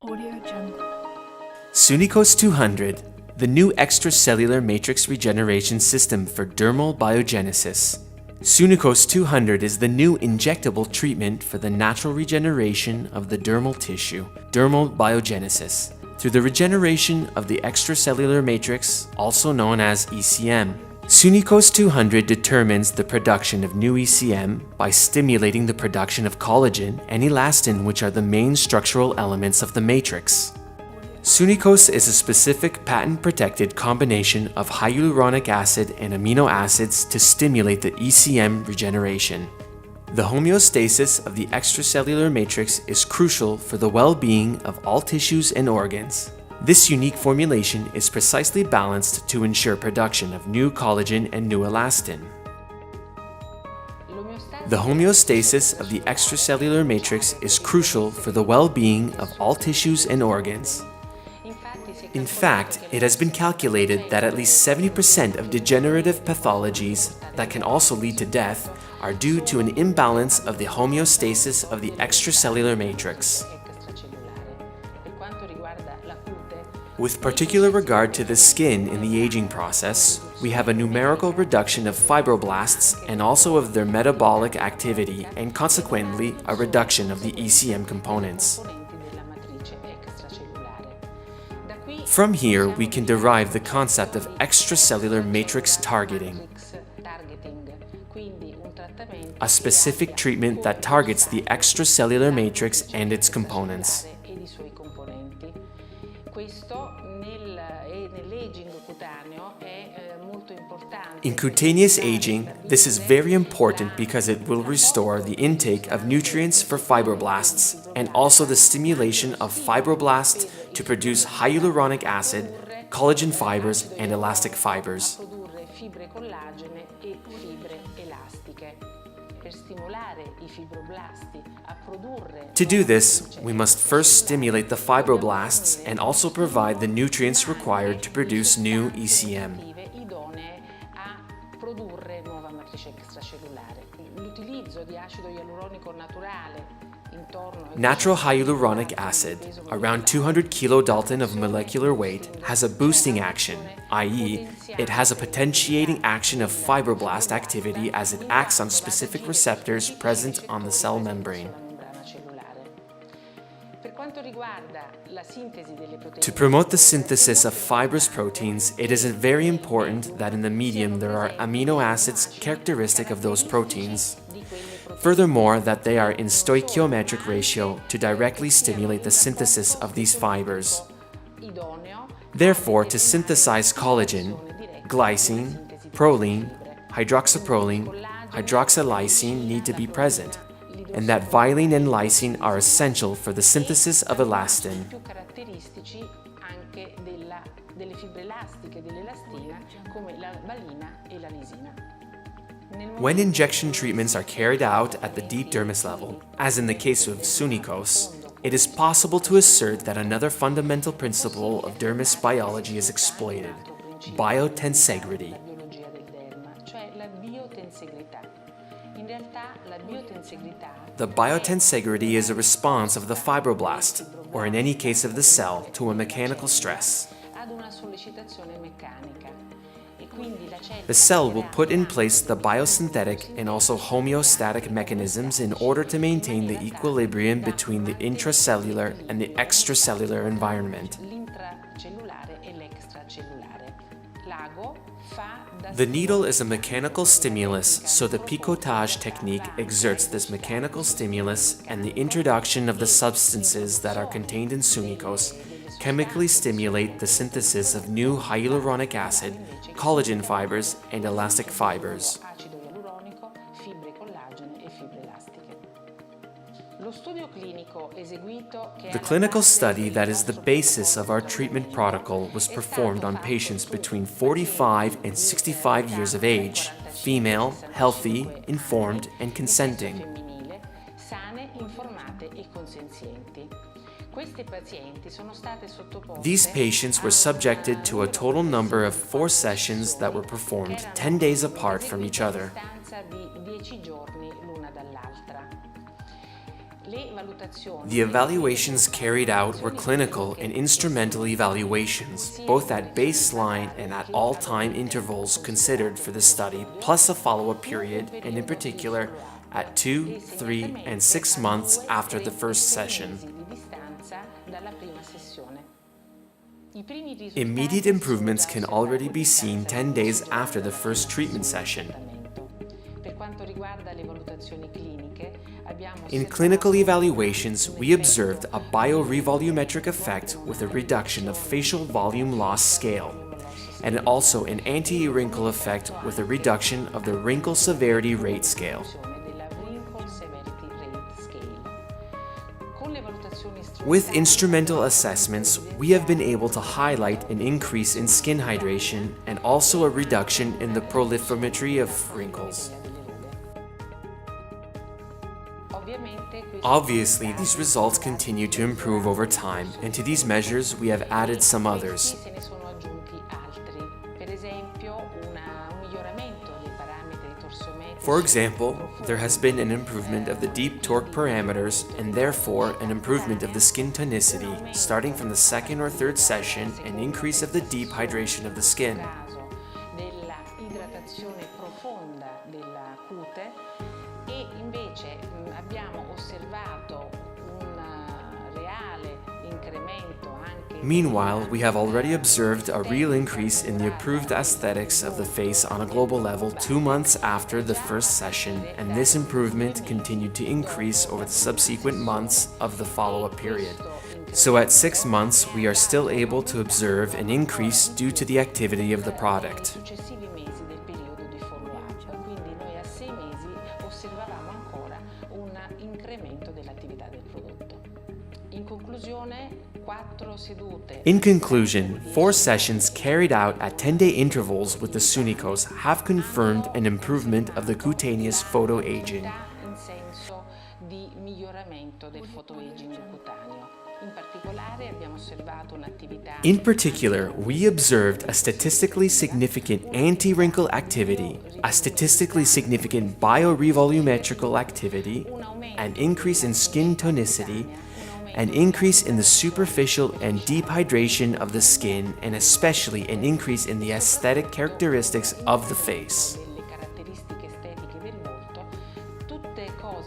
Audio Jungle. Sunekos 200, the new extracellular matrix regeneration system for dermal biogenesis. Sunekos 200 is the new injectable treatment for the natural regeneration of the dermal tissue, dermal biogenesis, through the regeneration of the extracellular matrix, also known as ECM. Sunekos 200 determines the production of new ECM by stimulating the production of collagen and elastin, which are the main structural elements of the matrix. Sunekos is a specific patent-protected combination of hyaluronic acid and amino acids to stimulate the ECM regeneration. The homeostasis of the extracellular matrix is crucial for the well-being of all tissues and organs. This unique formulation is precisely balanced to ensure production of new collagen and new elastin. The homeostasis of the extracellular matrix is crucial for the well-being of all tissues and organs. In fact, it has been calculated that at least 70% of degenerative pathologies that can also lead to death are due to an imbalance of the homeostasis of the extracellular matrix. With particular regard to the skin in the aging process, we have a numerical reduction of fibroblasts and also of their metabolic activity, and consequently a reduction of the ECM components. From here, we can derive the concept of extracellular matrix targeting, a specific treatment that targets the extracellular matrix and its components. In cutaneous aging, this is very important because it will restore the intake of nutrients for fibroblasts and also the stimulation of fibroblasts to produce hyaluronic acid, collagen fibers, and elastic fibers. To do this, we must first stimulate the fibroblasts and also provide the nutrients required to produce new ECM. Natural hyaluronic acid, around 200 kilodalton of molecular weight, has a boosting action, i.e., it has a potentiating action of fibroblast activity as it acts on specific receptors present on the cell membrane. To promote the synthesis of fibrous proteins, it is very important that in the medium there are amino acids characteristic of those proteins. Furthermore, that they are in stoichiometric ratio to directly stimulate the synthesis of these fibers. Therefore, to synthesize collagen, glycine, proline, hydroxyproline, hydroxylysine need to be present, and that valine and lysine are essential for the synthesis of elastin. When injection treatments are carried out at the deep dermis level, as in the case of Sunekos, it is possible to assert that another fundamental principle of dermis biology is exploited: biotensegrity. The biotensegrity is a response of the fibroblast, or in any case of the cell, to a mechanical stress. The cell will put in place the biosynthetic and also homeostatic mechanisms in order to maintain the equilibrium between the intracellular and the extracellular environment. The needle is a mechanical stimulus, so the picotage technique exerts this mechanical stimulus, and the introduction of the substances that are contained in Sunekos chemically stimulate the synthesis of new hyaluronic acid, collagen fibers, and elastic fibers. The clinical study that is the basis of our treatment protocol was performed on patients between 45 and 65 years of age, female, healthy, informed, and consenting. These patients were subjected to a total number of 4 sessions that were performed 10 days apart from each other. The evaluations carried out were clinical and instrumental evaluations, both at baseline and at all time intervals considered for the study, plus a follow-up period, and in particular at 2, 3, and 6 months after the first session. Immediate improvements can already be seen 10 days after the first treatment session. In clinical evaluations, we observed a biorevolumetric effect with a reduction of facial volume loss scale, and also an anti-wrinkle effect with a reduction of the wrinkle severity rate scale. With instrumental assessments, we have been able to highlight an increase in skin hydration and also a reduction in the proliferometry of wrinkles. Obviously, these results continue to improve over time, and to these measures we have added some others. For example, there has been an improvement of the deep torque parameters and therefore an improvement of the skin tonicity starting from the second or third session, an increase of the deep hydration of the skin. Meanwhile, we have already observed a real increase in the improved aesthetics of the face on a global level 2 months after the first session, and this improvement continued to increase over the subsequent months of the follow-up period. So at 6 months, we are still able to observe an increase due to the activity of the product. In conclusion, 4 sessions carried out at 10-day intervals with the Sunekos have confirmed an improvement of the cutaneous photoaging. In particular, we observed a statistically significant anti-wrinkle activity, a statistically significant biorevolumetrical activity, an increase in skin tonicity, an increase in the superficial and deep hydration of the skin, and especially an increase in the aesthetic characteristics of the face.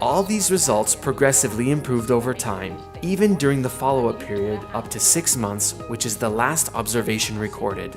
All these results progressively improved over time, even during the follow-up period up to 6 months, which is the last observation recorded.